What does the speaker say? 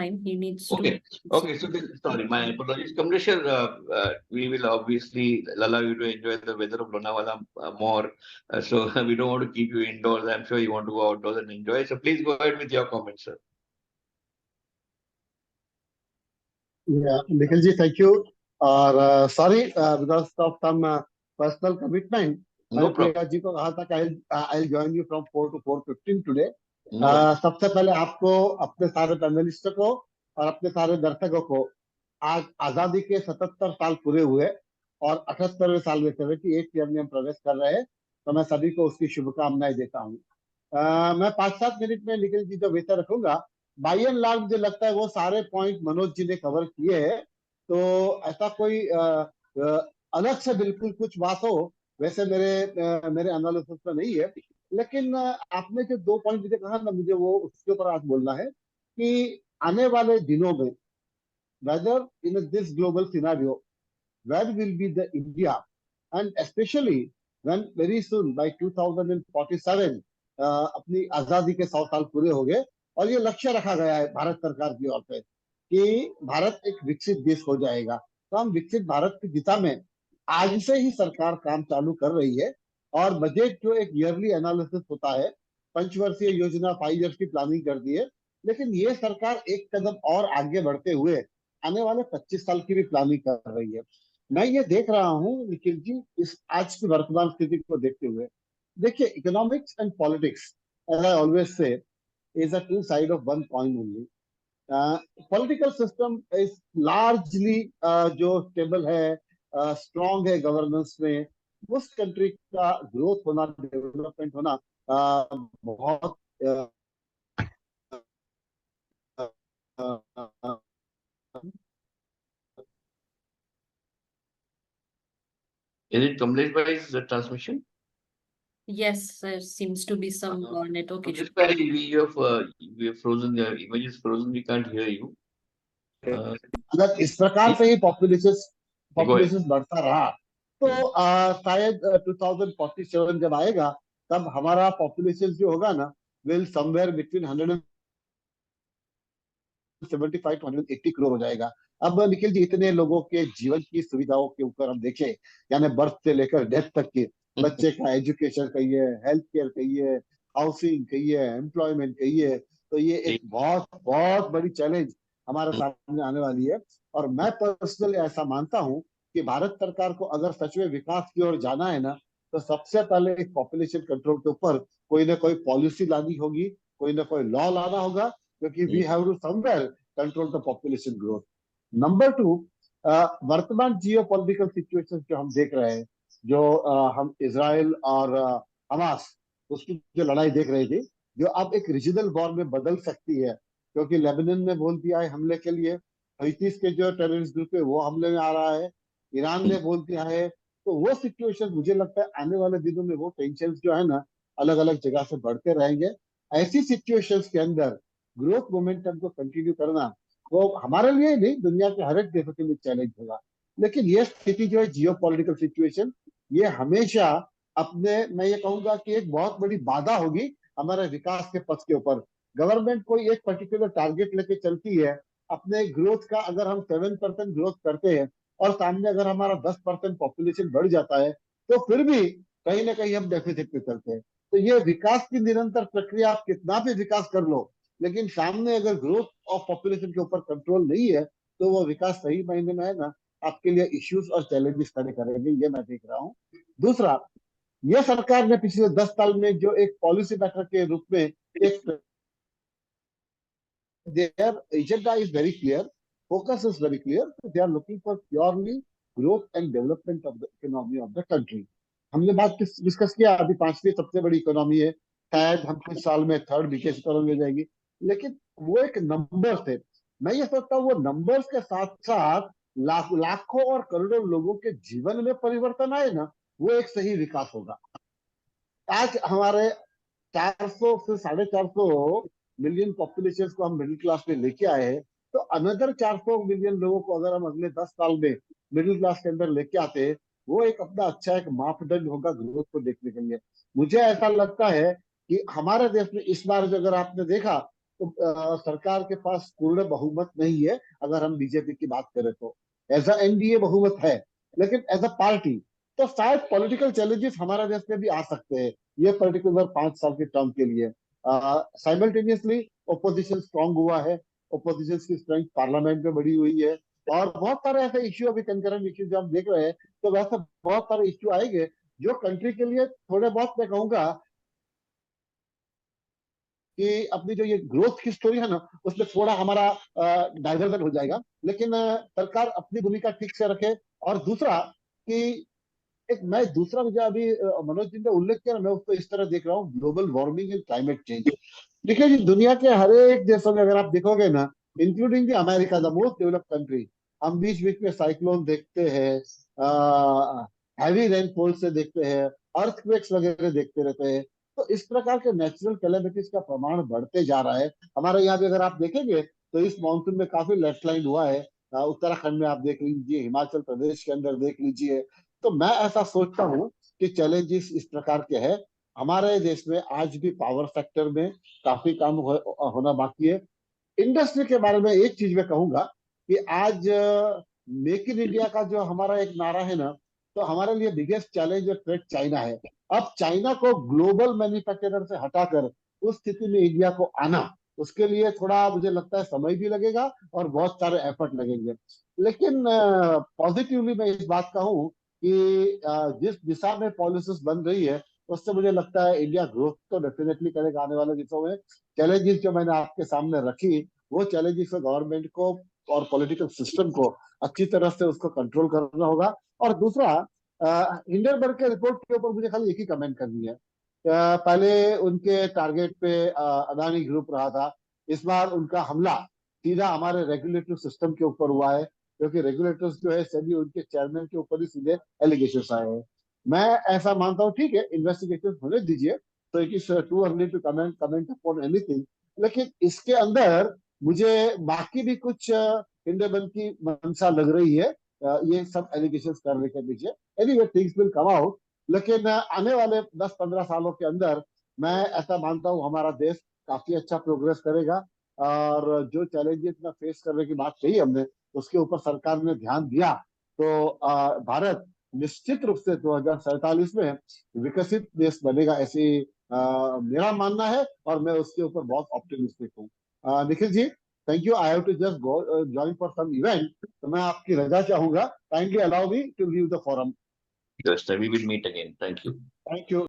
time. He needs to. Okay. Okay. So sorry, my apologies. Kamleshwar, we will obviously allow you to enjoy the weather of Lonavala more. So we don't want to keep you indoors. I'm sure you want to go outdoors and enjoy. So please go ahead with your comments, sir. Yeah, Nikhil ji, thank you. और sorry because of some personal commitment. No मैंने problem. Priya ji को कहा था कि I'll join you from 4 to 4:15 today. No. सबसे पहले आपको, अपने सारे पैनलिस्ट को और अपने सारे दर्शकों को आज आजादी के 77 साल पूरे हुए और 78वें साल में 78 ईयर में हम प्रवेश कर रहे हैं, तो मैं सभी को उसकी शुभकामनाएं देता हूँ। मैं 5-7 मिनट में निखिल जी जो विषय रखूंगा, बाई एंड लार्ज मुझे लगता है वो सारे पॉइंट मनोज जी ने कवर किए हैं, तो ऐसा कोई अलग से बिल्कुल कुछ बात हो वैसे मेरे एनालिसिस में नहीं है। लेकिन आपने जो 2 पॉइंट मुझे कहा ना, मुझे वो उसके ऊपर आज बोलना है कि आने वाले दिनों में whether in this global scenario where will be the India, and especially when very soon by 2047 अपनी आजादी के 100 साल पूरे हो गए और ये लक्ष्य रखा गया है भारत सरकार की ओर से कि भारत एक विकसित देश हो जाएगा। तो हम विकसित भारत की दिशा में आज से ही सरकार काम चालू कर रही है और बजट जो एक ईयरली एनालिसिस होता है, पंचवर्षीय योजना 5 इयर्स की प्लानिंग कर दी है। लेकिन ये सरकार एक कदम और आगे बढ़ते हुए आने वाले 25 साल की भी प्लानिंग कर रही है। मैं ये देख रहा हूँ निखिल जी, इस आज की वर्तमान स्थिति को देखते हुए, देखिए economics and politics as I always say is a two side of one coin only. Political system is largely जो स्टेबल है, स्ट्रॉन्ग है गवर्नेंस में, उस कंट्री का ग्रोथ होना, डेवलपमेंट होना बहुत Is it Kamlesh bhai's transmission? Yes, there seems to be some network So issue. this guy, we have frozen. The image is frozen. We can't hear you. अगर इस प्रकार से ही Go ahead. पॉपुलेशन बढ़ता रहा तो शायद 2047 जब आएगा तब हमारा पॉपुलेशन जो होगा ना will somewhere between 175 to 180 crore हो जाएगा। अब निखिल जी, इतने लोगों के जीवन की सुविधाओं के ऊपर हम देखें, यानी बर्थ से लेकर डेथ तक के, बच्चे का एजुकेशन कहिए, हेल्थ केयर कहिए, हाउसिंग कहिए, एम्प्लॉयमेंट कहिए, तो ये एक बहुत बहुत बड़ी चैलेंज हमारे सामने आने वाली है। और मैं पर्सनली ऐसा मानता हूं कि भारत सरकार को अगर सच में विकास की ओर जाना है ना, तो सबसे पहले एक पॉपुलेशन कंट्रोल के ऊपर कोई ना कोई पॉलिसी लानी होगी, कोई ना कोई लॉ लाना होगा, क्योंकि we have to somewhere control the population growth. Number 2, वर्तमान जियो पॉलिटिकल सिचुएशन जो हम देख रहे हैं, जो हम इजराइल और हमास उसकी जो लड़ाई देख रहे थे, जो अब एक रीजनल वॉर में बदल सकती है, क्योंकि लेबनान ने बोल दिया है हमले के लिए, हouthis के जो टेररिस्ट ग्रुप है वो हमले में आ रहा है, ईरान ने बोल दिया है। तो वो सिचुएशन मुझे लगता है आने वाले दिनों में वो टेंशन जो है ना अलग अलग जगह से बढ़ते रहेंगे। ऐसी सिचुएशंस के अंदर ग्रोथ मोमेंटम को कंटिन्यू करना वो हमारे लिए नहीं, दुनिया के हर एक देशों के लिए चैलेंज होगा। लेकिन ये स्थिति जो है जियो पॉलिटिकल सिचुएशन, ये हमेशा अपने, मैं ये कहूंगा कि एक बहुत बड़ी बाधा होगी हमारे विकास के पथ के ऊपर। गवर्नमेंट कोई एक पर्टिकुलर टारगेट लेके चलती है, अपने ग्रोथ का अगर हम 7% ग्रोथ करते हैं और सामने अगर हमारा 10% पॉपुलेशन बढ़ जाता है, तो फिर भी कहीं ना कहीं हम डेफिसिट पे चलते हैं। तो ये विकास की निरंतर प्रक्रिया, आप कितना भी विकास कर लो, लेकिन सामने अगर ग्रोथ ऑफ पॉपुलेशन के ऊपर कंट्रोल नहीं है, तो वो विकास सही मायने में है ना आपके लिए इश्यूज और चैलेंजेस खड़े करेंगे, ये मैं देख रहा हूँ। दूसरा, ये सरकार ने पिछले 10 साल में जो एक पॉलिसी मैटर के रूप में एक their agenda is very clear, focus is very clear, they are looking for purely growth and development of the economy of the country। हमने बात डिस्कस किया, अभी 5वीं सबसे बड़ी इकोनॉमी है, शायद हम कुछ साल में 3rd बिगेस्ट इकोनॉमी हो जाएगी, लेकिन वो एक नंबर है। मैं ये सोचता हूँ वो नंबर्स के साथ साथ लाखों और करोड़ों लोगों के जीवन में परिवर्तन आए ना, वो एक सही विकास होगा। आज हमारे 400 से 450 मिलियन पॉपुलेशन को हम मिडिल क्लास में लेके आए हैं, तो अनदर 400 मिलियन लोगों को अगर हम अगले 10 साल में मिडिल क्लास के अंदर लेके आते हैं, वो एक अपना अच्छा एक मापदंड होगा ग्रोथ को देखने के लिए। मुझे ऐसा लगता है कि हमारे देश में इस बार जो अगर आपने देखा सरकार के पास पूर्ण बहुमत नहीं है अगर हम बीजेपी की बात करें तो। एज अ एनडीए बहुमत है, लेकिन एज अ पार्टी तो शायद पॉलिटिकल चैलेंजेस हमारे देश में भी आ सकते हैं ये पर्टिकुलर 5 साल के टर्म के लिए। साइमल्टेनियसली ओपोजिशन स्ट्रांग हुआ है, ओपोजिशन की स्ट्रेंथ पार्लियामेंट में बढ़ी हुई है, और बहुत सारे ऐसे इश्यू अभी कंकरेंट इश्यू जो हम देख रहे हैं, तो वैसे बहुत सारे इश्यू आएंगे जो कंट्री के लिए थोड़े बहुत, मैं कहूंगा कि अपनी जो ये ग्रोथ की स्टोरी है ना, उसमें थोड़ा हमारा डाइवर्जन हो जाएगा। लेकिन सरकार अपनी भूमिका ठीक से रखे। और दूसरा कि एक मैं दूसरा मुझे अभी मनोज जी ने उल्लेख किया ना, मैं उसको इस तरह देख रहा हूँ, global warming and climate change. देखिए जी, दुनिया के हर एक देशों में अगर आप देखोगे ना, including the America, the most developed country, हम बीच बीच में साइक्लोन देखते हैं, हैवी रेनफॉल से देखते हैं, अर्थक्वेक्स वगैरह देखते रहते हैं। तो इस प्रकार के नेचुरल कैलेमिटीज का प्रमाण बढ़ते जा रहा है। हमारे यहाँ भी अगर आप देखेंगे तो इस मानसून में काफी लैंडस्लाइड हुआ है। उत्तराखंड में आप देख लीजिए, हिमाचल प्रदेश के अंदर देख लीजिए। तो मैं ऐसा सोचता हूँ कि चैलेंजेस इस प्रकार के हैं। हमारे देश में आज भी पावर सेक्टर में काफी काम होना बाकी है। इंडस्ट्री के बारे में एक चीज मैं कहूंगा कि आज मेक इन इंडिया का जो हमारा एक नारा है ना, तो हमारे लिए बिगेस्ट चैलेंज और थ्रेट चाइना है। अब चाइना को ग्लोबल मैन्युफैक्चरर से हटाकर उस स्थिति में इंडिया को आना, उसके लिए थोड़ा मुझे लगता है समय भी लगेगा और बहुत सारे एफर्ट लगेंगे। लेकिन पॉजिटिवली मैं इस बात का हूँ कि जिस दिशा में पॉलिसीज बन रही है, उससे मुझे लगता है इंडिया ग्रोथ तो डेफिनेटली करेगा आने वाले दिनों में। चैलेंजेस जो मैंने आपके सामने रखी, वो चैलेंजेस गवर्नमेंट को और पॉलिटिकल सिस्टम को अच्छी तरह से उसको कंट्रोल करना होगा। और दूसरा, हिंडनबर्ग के रिपोर्ट के ऊपर मुझे खाली एक ही कमेंट करनी है। पहले उनके टारगेट पे अदानी ग्रुप रहा था, इस बार उनका हमला सीधा हमारे रेगुलेटरी सिस्टम के ऊपर हुआ है, क्योंकि रेगुलेटर्स जो है सभी उनके चेयरमैन के ऊपर ही सीधे एलिगेशन आए हैं। मैं ऐसा मानता हूँ, ठीक है, इन्वेस्टिगेशन होने दीजिए, तो it is too early to comment upon anything. लेकिन इसके अंदर मुझे बाकी भी कुछ हिंडनबर्ग की मंशा लग रही है, ये सब एलिगेशन करने के पीछे। Anyway things will come out. लेकिन आने वाले 10-15 सालों के अंदर मैं ऐसा मानता हूँ हमारा देश काफी अच्छा प्रोग्रेस करेगा। और जो चैलेंजेस में फेस करने की बात कही हमने, उसके ऊपर सरकार ने ध्यान दिया, तो भारत निश्चित रूप से 2047 में विकसित देश बनेगा, ऐसी मेरा मानना है, और मैं उसके ऊपर बहुत ऑप्टिमिस्टिक हूँ। Nikhil ji, thank you. I have to just go join for some event, तो मैं आपकी रजा चाहूंगा। Kindly allow me to leave the forum. Yes, we will meet again. Thank you. Thank you.